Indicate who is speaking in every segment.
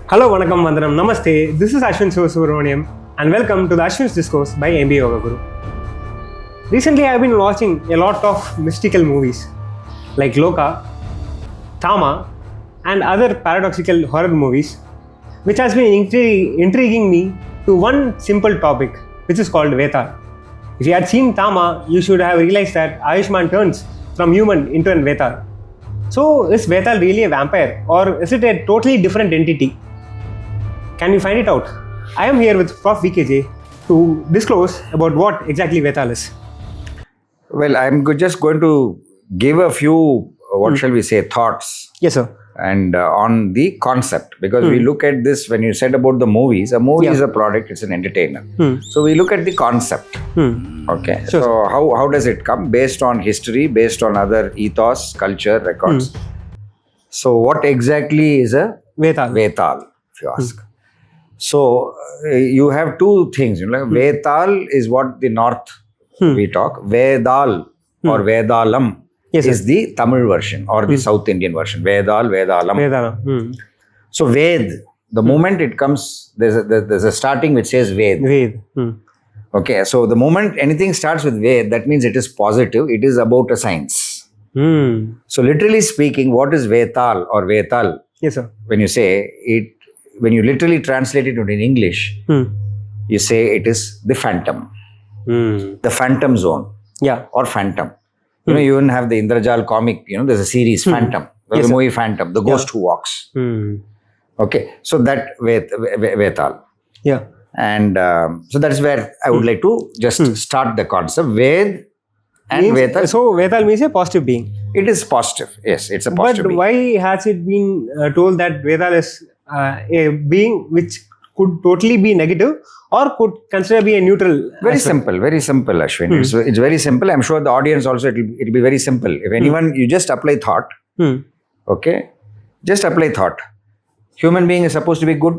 Speaker 1: Hello, Vanakkam, Vandanam, Namaste. This is Ashwin Subramaniam and welcome to the Ashwin's Discourse by MB Yoga Guru. Recently, I have been watching a lot of mystical movies like Loka, Tama, and other paradoxical horror movies, which has been intriguing me to one simple topic, which is called Vetala. If you had seen Tama, you should have realized that Ayushman turns from human into an Vetala. So, is Vetal really a vampire or is it a totally different entity? Can we find it out? I am here with Prof VKJ to disclose about what exactly Vetal is.
Speaker 2: Well, I'm just going to give a few, shall we say, thoughts.
Speaker 1: Yes, sir.
Speaker 2: And on the concept, because we look at this when you said about the movies, a movie is a product, it's an entertainer. So we look at the concept. Okay.
Speaker 1: Sure.
Speaker 2: So how does it come? Based on history, based on other ethos, culture, records. So what exactly is a Vetal, if you ask? So you have two things. Vetal is what the north we talk. Vedal or Vedalam is the Tamil version or the South Indian version. Vedal, Vedalam. So Ved, the moment it comes, there's a starting which says Ved. Okay, so the moment anything starts with Ved, that means it is positive. It is about a science. So literally speaking, what is Vetal or Vetal?
Speaker 1: Yes, sir.
Speaker 2: When you say it, when you literally translate it into English, you say it is the phantom, the phantom zone, or phantom. You even have the Indrajal comic, there's a series, Phantom, the movie Phantom, the ghost who walks. Okay, so that Vetal.
Speaker 1: Yeah.
Speaker 2: And so that's where I would like to just start the concept. Ved and Vetal.
Speaker 1: So Vetal means a positive being.
Speaker 2: It is positive, yes, it's a positive being.
Speaker 1: But why has it been told that Vetal is a being which could totally be negative or could consider be a neutral?
Speaker 2: Very simple, Ashwin. It's very simple. I'm sure the audience also, it'll be very simple. If anyone, you just apply thought. Okay? Just apply thought. Human being is supposed to be good.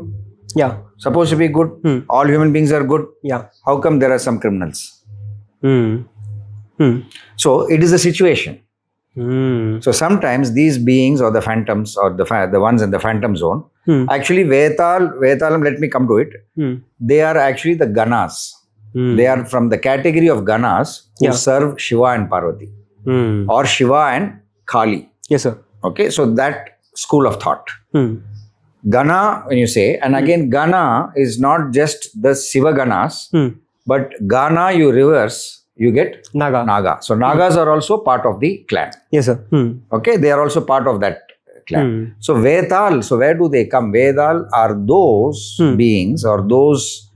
Speaker 1: Yeah.
Speaker 2: Supposed to be good. All human beings are good.
Speaker 1: Yeah.
Speaker 2: How come there are some criminals? So it is a situation. So sometimes these beings or the phantoms or the ones in the phantom zone, actually Vetalam, let me come to it. They are actually the ganas. They are from the category of ganas who serve Shiva and Parvati or Shiva and Kali.
Speaker 1: Yes, sir.
Speaker 2: Okay, so that school of thought. Gana, when you say, and again Gana is not just the Shiva ganas, but Gana you reverse, you get Naga. So Nagas are also part of the clan.
Speaker 1: Yes, sir.
Speaker 2: Okay, they are also part of that clan. So Vetal, so where do they come? Vedal are those beings or those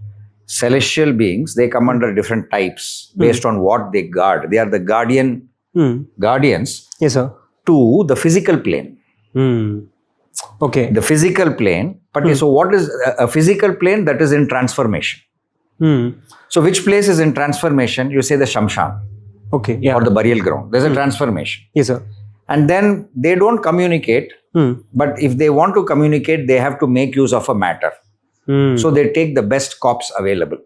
Speaker 2: celestial beings. They come under different types based on what they guard. They are the guardians
Speaker 1: Yes, sir.
Speaker 2: to the physical plane.
Speaker 1: Okay.
Speaker 2: The physical plane. But so what is a physical plane that is in transformation? So which place is in transformation? You say the Shamshan.
Speaker 1: Okay. Yeah.
Speaker 2: Or the burial ground. There's a transformation.
Speaker 1: Yes, sir.
Speaker 2: And then they don't communicate. But if they want to communicate, they have to make use of a matter. So they take the best corpse available.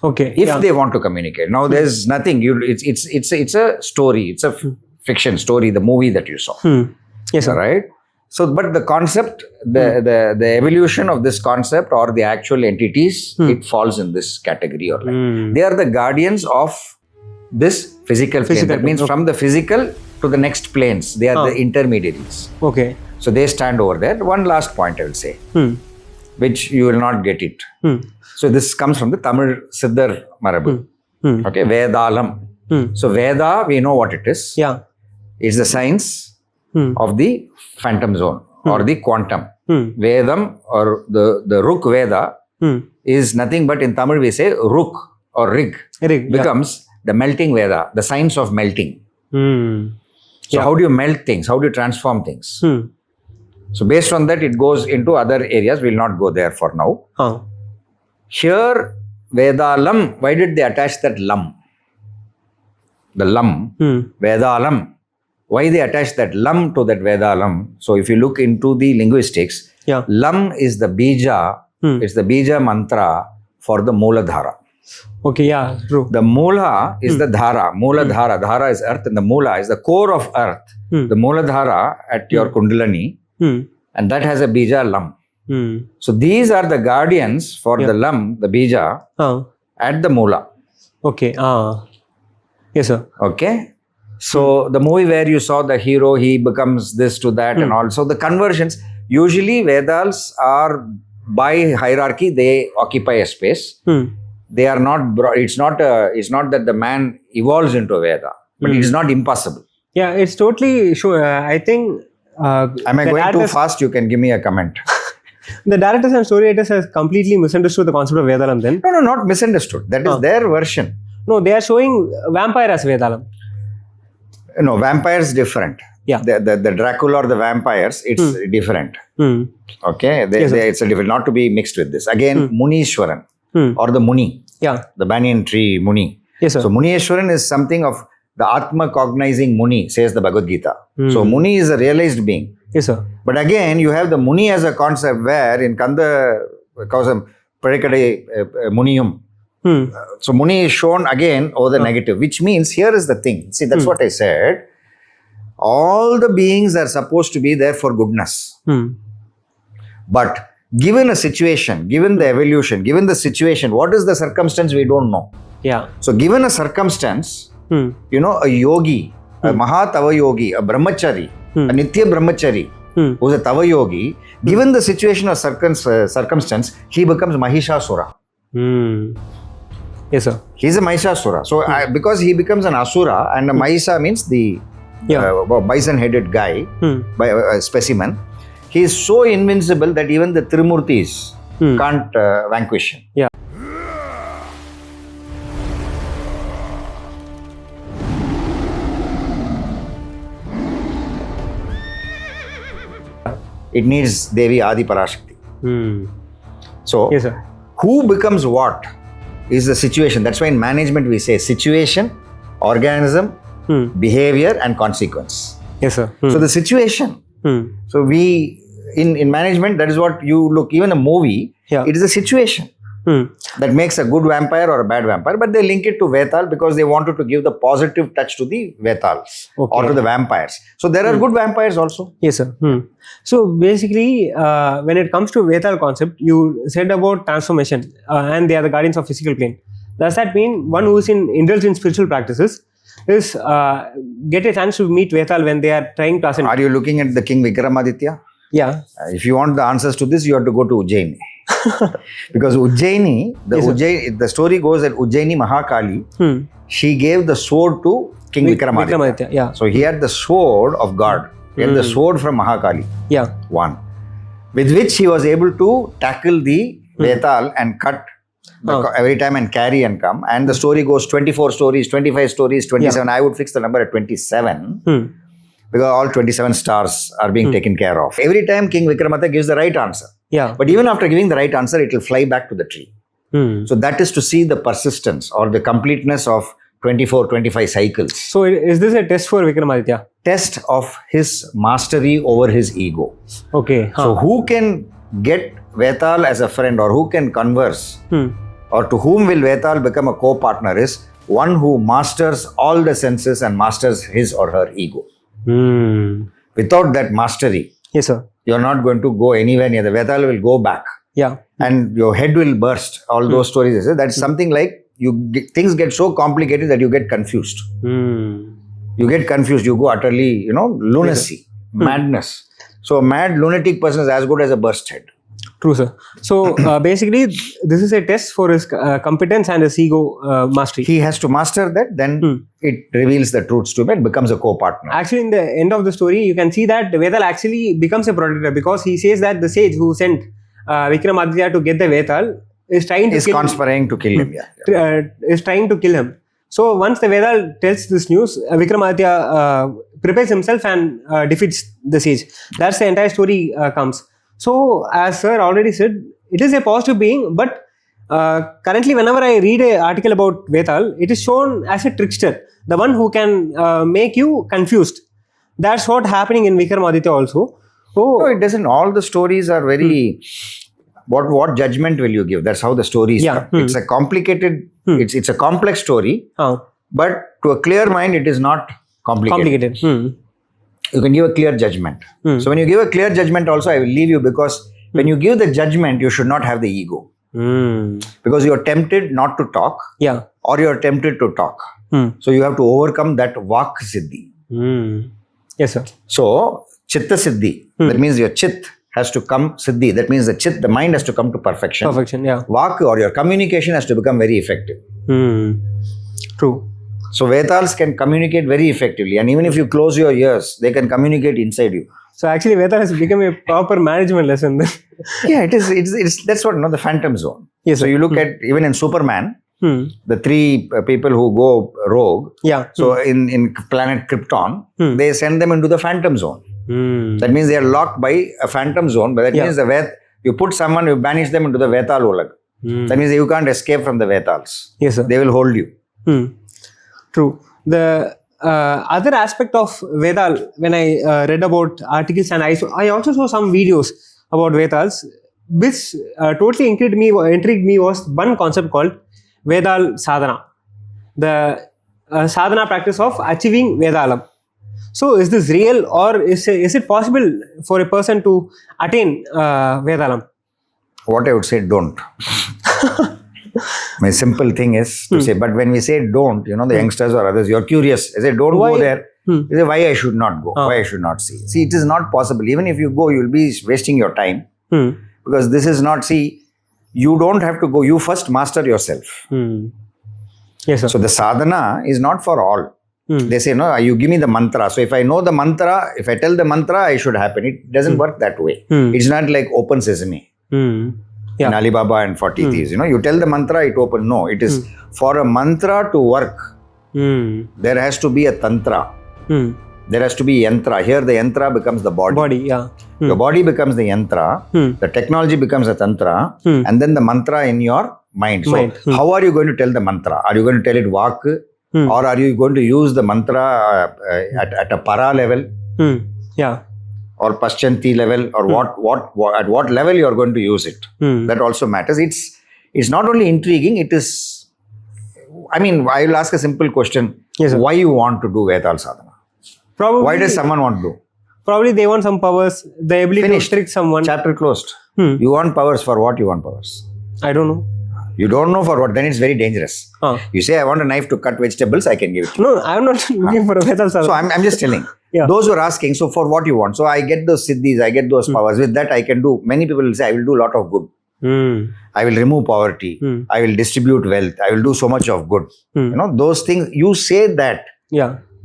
Speaker 1: Okay.
Speaker 2: If they want to communicate. Now there's nothing. It's a story. It's a fiction story. The movie that you saw.
Speaker 1: Yes, sir.
Speaker 2: Right. So, but the concept, the evolution of this concept or the actual entities, it falls in this category or like. They are the guardians of this physical plane. That means from the physical to the next planes, they are the intermediaries.
Speaker 1: Okay.
Speaker 2: So they stand over there. One last point I will say, which you will not get it. So this comes from the Tamil Siddhar Marabu. Okay, Vedalam. So Veda, we know what it is.
Speaker 1: Yeah.
Speaker 2: It's the science of the phantom zone or the quantum. Vedam or the Ruk Veda is nothing but in Tamil we say Ruk or Rig becomes the melting Veda, the science of melting. So how do you melt things? How do you transform things? So based on that, it goes into other areas. We'll not go there for now. Here, Vedalam, why did they attach that lam? The lam, Vedalam. Why they attach that lam to that Vedalam? So if you look into the linguistics, lam is the bija, it's the bija mantra for the Mooladhara.
Speaker 1: Okay, yeah, true.
Speaker 2: The Moola is the Dhara. Mooladhara. Dhara is earth and the Moola is the core of earth. The Mooladhara at your Kundalani, and that has a bija lam. So these are the guardians for the lam, the bija, at the moola.
Speaker 1: Okay. Yes, sir.
Speaker 2: Okay. So the movie where you saw the hero, he becomes this to that, and also the conversions. Usually Vedals are by hierarchy, they occupy a space. They are not. It's not that the man evolves into a Veda, but it is not impossible.
Speaker 1: Yeah, it's totally sure. I think.
Speaker 2: Am I going too fast? You can give me a comment.
Speaker 1: The directors and story writers have completely misunderstood the concept of Vedalam then.
Speaker 2: No, not misunderstood. That is their version.
Speaker 1: No, they are showing vampire as Vedalam.
Speaker 2: No, vampires different.
Speaker 1: Yeah.
Speaker 2: The Dracula or the vampires, it's different. Okay, it's a different, not to be mixed with this. Again, Munishwaran or the Muni.
Speaker 1: Yeah.
Speaker 2: The banyan tree Muni.
Speaker 1: Yes, sir.
Speaker 2: So Munishwaran is something of the Atma cognizing Muni, says the Bhagavad Gita. So Muni is a realized being.
Speaker 1: Yes, sir.
Speaker 2: But again, you have the Muni as a concept where in Kanda Kausam Parekade Muniyum. So Muni is shown again over the negative, which means here is the thing. See, that's what I said. All the beings are supposed to be there for goodness. But given a situation, given the evolution, given the situation, what is the circumstance we don't know.
Speaker 1: Yeah.
Speaker 2: So given a circumstance, a yogi, a Mahatava yogi, a brahmachari, a Nitya brahmachari, who is a Tava yogi, given the situation or circumstance, he becomes Mahishasura.
Speaker 1: Yes, sir.
Speaker 2: He is a Mahishasura. So because he becomes an Asura, and a Mahisha means the bison-headed guy, specimen, he is so invincible that even the Trimurtis can't vanquish him.
Speaker 1: Yeah.
Speaker 2: It needs Devi Adi Parashakti. So,
Speaker 1: yes, sir.
Speaker 2: Who becomes what is the situation. That's why in management we say situation, organism, behavior and consequence.
Speaker 1: Yes, sir.
Speaker 2: So the situation. So we, in management, that is what you look, even a movie, it is a situation. That makes a good vampire or a bad vampire, but they link it to Vethaal because they wanted to give the positive touch to the Vethaal or to the vampires. So there are good vampires also.
Speaker 1: Yes, sir. So basically, when it comes to Vethaal concept, you said about transformation and they are the guardians of physical plane. Does that mean one who is indulged in spiritual practices is get a chance to meet Vethaal when they are trying to ascend?
Speaker 2: Are you looking at the king Vikramaditya?
Speaker 1: Yeah.
Speaker 2: If you want the answers to this, you have to go to Ujjaini. Because Ujjaini, the story goes that Ujjaini Mahakali, she gave the sword to King Vikramaditya.
Speaker 1: Yeah.
Speaker 2: So he had the sword of God. He had the sword from Mahakali.
Speaker 1: Yeah.
Speaker 2: One. With which he was able to tackle the Vethaal and cut every time and carry and come. And the story goes 24 stories, 25 stories, 27. I would fix the number at 27. Because all 27 stars are being taken care of. Every time King Vikramaditya gives the right answer.
Speaker 1: Yeah.
Speaker 2: But even after giving the right answer, it will fly back to the tree. So that is to see the persistence or the completeness of 24, 25 cycles.
Speaker 1: So is this a test for Vikramaditya?
Speaker 2: Test of his mastery over his ego.
Speaker 1: Okay.
Speaker 2: So who can get Vethaal as a friend or who can converse or to whom will Vethaal become a co-partner is one who masters all the senses and masters his or her ego. Without that mastery,
Speaker 1: yes, sir,
Speaker 2: you're not going to go anywhere near. The Vethaal will go back. Yeah. And your head will burst. All those stories. That's something like things get so complicated that you get confused. You get confused. You go utterly, lunacy, madness. So a mad lunatic person is as good as a burst head.
Speaker 1: True, sir. So basically, this is a test for his competence and his ego mastery.
Speaker 2: He has to master that, then it reveals the truths to him and becomes a co-partner.
Speaker 1: Actually, in the end of the story, you can see that Vethaal actually becomes a protector because he says that the sage who sent Vikramaditya to get the Vethaal is trying to
Speaker 2: conspiring to kill him.
Speaker 1: Is trying to kill him. So once the Vethaal tells this news, Vikramaditya prepares himself and defeats the sage. That's the entire story comes. So, as sir already said, it is a positive being, but currently whenever I read an article about Vethaal, it is shown as a trickster, the one who can make you confused. That's what happening in Vikramaditya also.
Speaker 2: No, it doesn't. All the stories are very... What judgment will you give? That's how the stories come. It's a complicated... It's a complex story, but to a clear mind, it is not complicated. You can give a clear judgment. So when you give a clear judgment also, I will leave you because when you give the judgment, you should not have the ego. Because you are tempted not to talk, or you are tempted to talk. So you have to overcome that vak siddhi.
Speaker 1: Yes, sir.
Speaker 2: So chitta siddhi, that means your chit has to come siddhi. That means the mind has to come to perfection. Vak or your communication has to become very effective.
Speaker 1: True.
Speaker 2: So Vetals can communicate very effectively, and even if you close your ears, they can communicate inside you.
Speaker 1: So actually, Vetal has become a proper management lesson then.
Speaker 2: Yeah, it is. That's what, the phantom zone.
Speaker 1: Yes,
Speaker 2: so you look at, even in Superman, the three people who go rogue. So in planet Krypton, they send them into the phantom zone. That means they are locked by a phantom zone. But that means you put someone, you banish them into the Vetal olag. That means you can't escape from the Vetals.
Speaker 1: Yes, sir.
Speaker 2: They will hold you.
Speaker 1: True. The other aspect of Vedal, when I read about articles, and I also saw some videos about Vedals, which totally intrigued me was one concept called Vedal Sadhana, the sadhana practice of achieving Vedalam. So is this real, or is it possible for a person to attain Vedalam?
Speaker 2: What I would say, don't. My simple thing is to say, but when we say don't, the youngsters or others, you're curious. I say, don't go there. You say, why I should not go? Why I should not see? See, it is not possible. Even if you go, you'll be wasting your time. Because this is not, you don't have to go. You first master yourself.
Speaker 1: Yes, sir.
Speaker 2: So the sadhana is not for all. They say, no, you give me the mantra. So if I know the mantra, if I tell the mantra, I should happen. It doesn't work that way. It's not like open sesame. In Alibaba and 40 Thieves. You tell the mantra, it opens. No, it is for a mantra to work. There has to be a tantra. There has to be yantra. Here the yantra becomes the body. Your body becomes the yantra. The technology becomes a tantra. And then the mantra in your mind. So how are you going to tell the mantra? Are you going to tell it vak? Or are you going to use the mantra at a para level? Or Paschanti level, or at what level you are going to use it. That also matters. It's not only intriguing, it is, I will ask a simple question.
Speaker 1: Yes, sir.
Speaker 2: Why you want to do Vetal sadhana?
Speaker 1: Probably,
Speaker 2: why does someone want to do?
Speaker 1: Probably they want some powers, the ability to trick someone.
Speaker 2: Chapter closed. You want powers for what? You want powers?
Speaker 1: I don't know.
Speaker 2: You don't know for what? Then it's very dangerous. You say, I want a knife to cut vegetables, I can give it to you.
Speaker 1: No, I'm not looking for a Vetal sadhana.
Speaker 2: So I'm just telling. Those who are asking, so for what you want? So I get those siddhis, I get those powers. With that I can do, many people will say, I will do a lot of good. I will remove poverty. I will distribute wealth. I will do so much of good. Those things, you say that.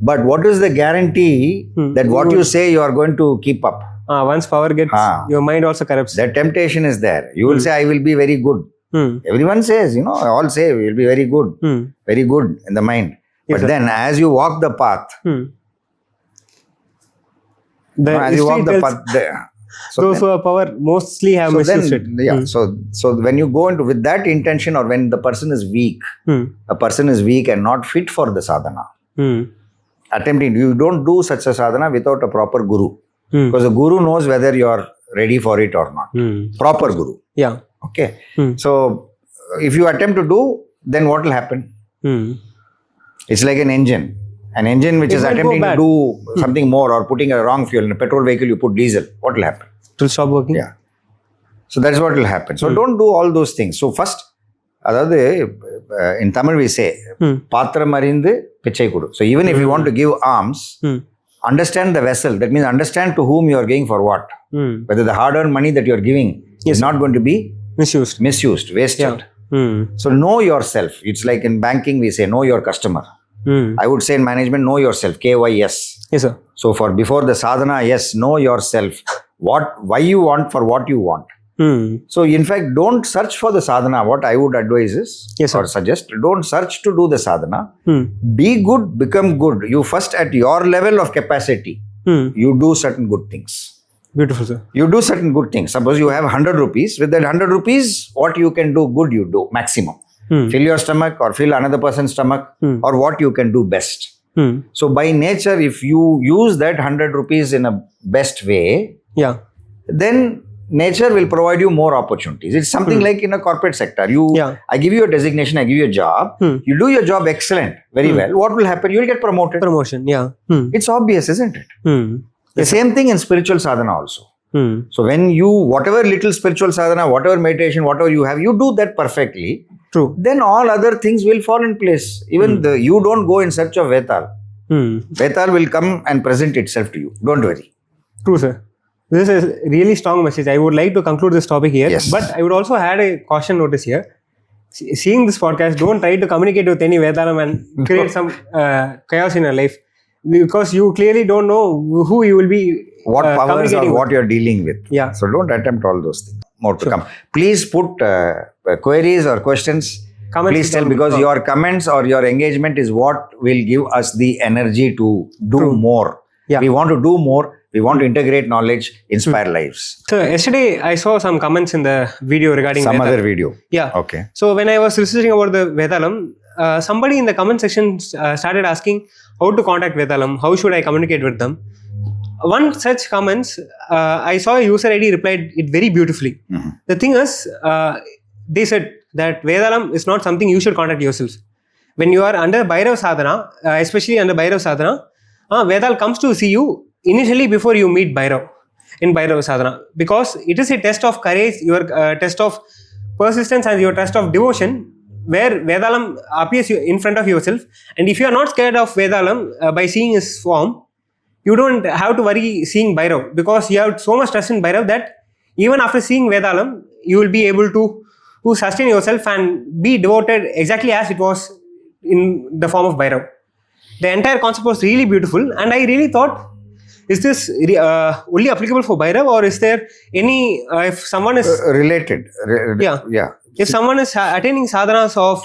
Speaker 2: But what is the guarantee that what you say you are going to keep up?
Speaker 1: Once power gets, your mind also corrupts.
Speaker 2: The temptation is there. You will say, I will be very good. Everyone says, all say, we will be very good. Very good in the mind. But then as you walk the path, as you walk the path there.
Speaker 1: So those who have power mostly have misused it.
Speaker 2: So when you go into with that intention, or when the person is weak, a person is weak and not fit for the sadhana. Attempting, you don't do such a sadhana without a proper guru. Because the guru knows whether you are ready for it or not. Proper guru. Okay. So if you attempt to do, then what will happen? It's like an engine. An engine which is attempting to do something more, or putting a wrong fuel. In a petrol vehicle, you put diesel. What will happen?
Speaker 1: It will stop working.
Speaker 2: So that's what will happen. So don't do all those things. So first, in Tamil we say, Patra Marindu Pichai Kudu. So even if you want to give alms, understand the vessel. That means understand to whom you are giving for what. Whether the hard-earned money that you are giving is not going to be misused, wasted. So know yourself. It's like in banking we say, know your customer. I would say in management, know yourself. KYS.
Speaker 1: Yes, sir.
Speaker 2: So before the sadhana, yes, know yourself. Why you want, for what you want. So in fact, don't search for the sadhana. What I would advise is, or suggest, don't search to do the sadhana. Be good, become good. You first, at your level of capacity, you do certain good things.
Speaker 1: Beautiful, sir.
Speaker 2: You do certain good things. Suppose you have 100 rupees. With that 100 rupees, what you can do good, you do maximum. Fill your stomach, or fill another person's stomach, or what you can do best. So by nature, if you use that 100 rupees in a best way, then nature will provide you more opportunities. It's something like in a corporate sector. I give you a designation, I give you a job. You do your job excellent, very well. What will happen? You will get promoted.
Speaker 1: Promotion,
Speaker 2: It's obvious, isn't it? The same thing in spiritual sadhana also. So when you, whatever little spiritual sadhana, whatever meditation, whatever you have, you do that perfectly.
Speaker 1: True.
Speaker 2: Then all other things will fall in place. Even you don't go in search of Vetal. Vetal will come and present itself to you. Don't worry.
Speaker 1: True, sir. This is a really strong message. I would like to conclude this topic here.
Speaker 2: Yes.
Speaker 1: But I would also add a caution notice here. Seeing this podcast, don't try to communicate with any Vedalam and create some chaos in your life. Because you clearly don't know who you will be
Speaker 2: What powers or
Speaker 1: communicating
Speaker 2: what
Speaker 1: with.
Speaker 2: you're dealing with.
Speaker 1: Yeah.
Speaker 2: So don't attempt all those things. More to come. Please put queries or questions.
Speaker 1: Comments
Speaker 2: Please tell,
Speaker 1: down
Speaker 2: because
Speaker 1: below.
Speaker 2: your comments or your engagement is what will give us the energy to do more.
Speaker 1: Yeah.
Speaker 2: We want to do more. We want to integrate knowledge, inspire lives.
Speaker 1: So yesterday I saw some comments in the video regarding
Speaker 2: Some
Speaker 1: Vedalam.
Speaker 2: other video.
Speaker 1: Yeah.
Speaker 2: Okay.
Speaker 1: So when I was researching about the Vedalam, somebody in the comment section started asking how to contact Vedalam, how should I communicate with them. One such comments, I saw a user ID replied it very beautifully. The thing is, they said that Vedalam is not something you should contact yourself. When you are under Bhairava Sadhana, especially under Bhairava Sadhana, Vedal comes to see you initially before you meet Bhairav in Bhairava Sadhana, because it is a test of courage, your test of persistence and your test of devotion, where Vedalam appears in front of yourself. And if you are not scared of Vedalam by seeing his form, you don't have to worry seeing Bhairav, because you have so much trust in Bhairav that even after seeing Vedalam, you will be able to sustain yourself and be devoted exactly as it was in the form of Bhairav. The entire concept was really beautiful, and I really thought, is this only applicable for Bhairav, or is there any, if someone is...
Speaker 2: related. Yeah.
Speaker 1: If someone is attaining sadhanas of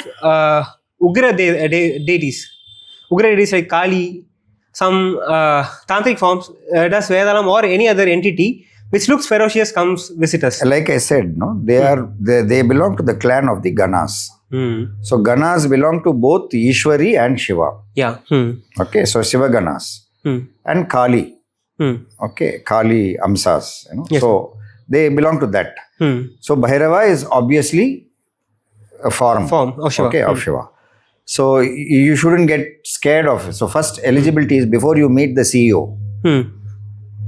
Speaker 1: Ugra deities, Ugra deities like Kali, some Tantric forms, does Vedalam or any other entity which looks ferocious comes visit us?
Speaker 2: Like I said, no, they belong to the clan of the Ganas. So Ganas belong to both Ishwari and Shiva.
Speaker 1: Yeah.
Speaker 2: Okay, so Shiva Ganas and Kali. Okay, Kali Amsas.
Speaker 1: Yes.
Speaker 2: So they belong to that. So Bhairava is obviously a form
Speaker 1: of Shiva.
Speaker 2: Okay, of Shiva. So you shouldn't get scared of it. So first eligibility is before you meet the CEO.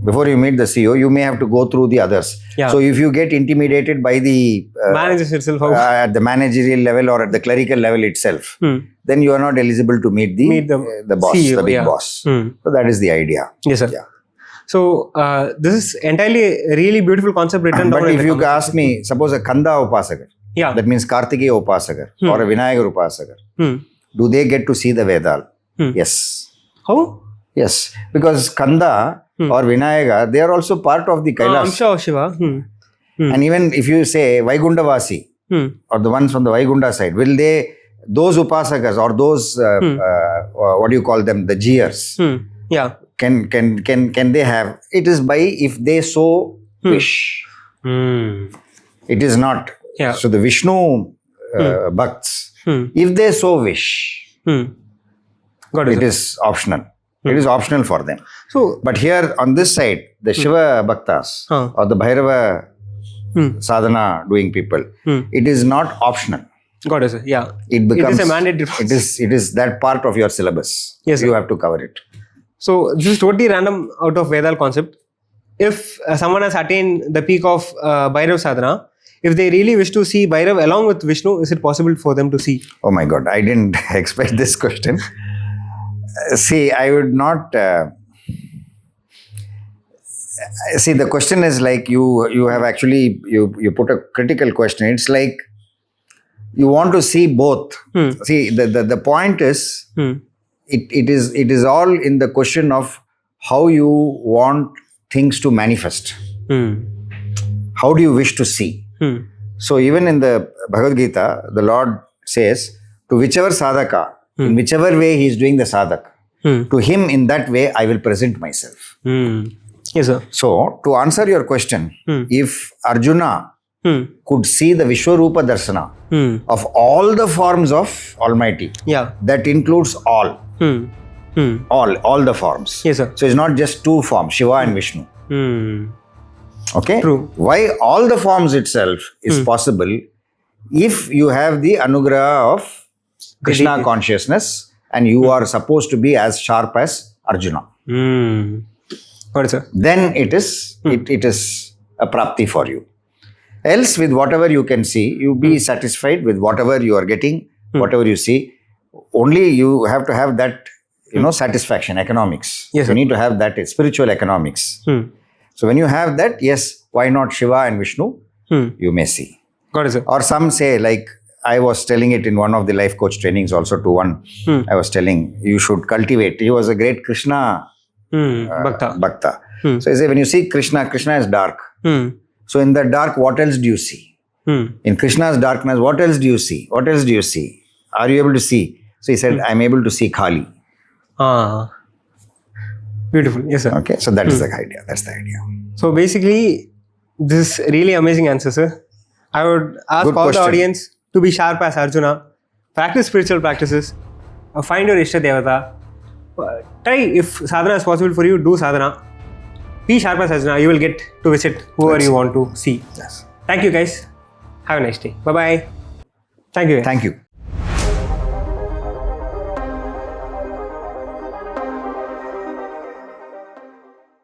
Speaker 2: Before you meet the CEO, you may have to go through the others.
Speaker 1: Yeah.
Speaker 2: So if you get intimidated by the
Speaker 1: Managers itself,
Speaker 2: at the managerial level or at the clerical level itself, then you are not eligible to meet the boss,
Speaker 1: CEO,
Speaker 2: the big
Speaker 1: yeah.
Speaker 2: boss. So that is the idea.
Speaker 1: Yes, sir.
Speaker 2: Yeah.
Speaker 1: So this is entirely a really beautiful concept written down.
Speaker 2: But
Speaker 1: in
Speaker 2: if
Speaker 1: the
Speaker 2: you
Speaker 1: comments.
Speaker 2: ask me, suppose a Kanda Upasakar,
Speaker 1: Yeah.
Speaker 2: that means Kartikeya Upasakar or a Vinayagar Upasakar, do they get to see the Vedal? Yes.
Speaker 1: How?
Speaker 2: Yes. Because Kanda or Vinayaga, they are also part of the Kailas.
Speaker 1: Amsha of Shiva.
Speaker 2: And even if you say Vaigundavasi or the ones from the Vaigunda side, will they, those Upasakas or those, what do you call them, the Jeers,
Speaker 1: Yeah.
Speaker 2: can they have? It is by if they so wish. It is not.
Speaker 1: Yeah.
Speaker 2: So the Vishnu Bhakts, if they so wish,
Speaker 1: Got
Speaker 2: it
Speaker 1: it.
Speaker 2: is optional. It is optional for them.
Speaker 1: So,
Speaker 2: But here on this side, the Shiva Bhaktas or the Bhairava sadhana doing people, it is not optional.
Speaker 1: got it, sir. Yeah.
Speaker 2: It becomes
Speaker 1: a mandatory process.
Speaker 2: it is that part of your syllabus.
Speaker 1: Yes, sir.
Speaker 2: You have to cover it.
Speaker 1: So, this is totally random out of Vedal concept. If someone has attained the peak of Bhairav sadhana, if they really wish to see Bhairav along with Vishnu, is it possible for them to see?
Speaker 2: Oh my God, I didn't expect this question. See, I would not. See, the question is like you have actually you put a critical question. It's like you want to see both. See, the point is it is all in the question of how you want things to manifest. How do you wish to see? So even in the Bhagavad Gita, the Lord says, to whichever sadhaka, in whichever way he is doing the sadhak, to him in that way I will present myself.
Speaker 1: Yes, sir.
Speaker 2: So to answer your question, if Arjuna could see the Vishwarupa Darsana of all the forms of Almighty,
Speaker 1: Yeah.
Speaker 2: that includes all the forms.
Speaker 1: Yes, sir.
Speaker 2: So it's not just two forms, Shiva and Vishnu. Okay?
Speaker 1: True.
Speaker 2: Why all the forms itself is possible if you have the anugraha of Krishna
Speaker 1: deity.
Speaker 2: consciousness and you are supposed to be as sharp as Arjuna.
Speaker 1: Got it, sir.
Speaker 2: Then it is a prapti for you. Else, with whatever you can see, you be satisfied with whatever you are getting, whatever you see. Only you have to have that, satisfaction, economics.
Speaker 1: Yes,
Speaker 2: you need to have that spiritual economics. So when you have that, yes, why not Shiva and Vishnu? You may see.
Speaker 1: Got it, sir.
Speaker 2: Or some say, like I was telling it in one of the life coach trainings also to one. I was telling, you should cultivate. He was a great Krishna Bhakta. So I say, when you see Krishna, Krishna is dark. So in the dark, what else do you see? In Krishna's darkness, what else do you see? What else do you see? Are you able to see? So he said, I'm able to see Kali.
Speaker 1: Beautiful. Yes, sir.
Speaker 2: Okay, so that is the idea. That's the idea.
Speaker 1: So basically, this is really amazing answer, sir. I would ask
Speaker 2: Good
Speaker 1: all
Speaker 2: question.
Speaker 1: the audience to be sharp as Arjuna, practice spiritual practices, find your Ishta Devata, try, if sadhana is possible for you, do sadhana. Be sharp as Arjuna, you will get to visit whoever you want to see.
Speaker 2: Yes.
Speaker 1: Thank you guys. Have a nice day. Bye-bye. Thank you.
Speaker 2: Thank you.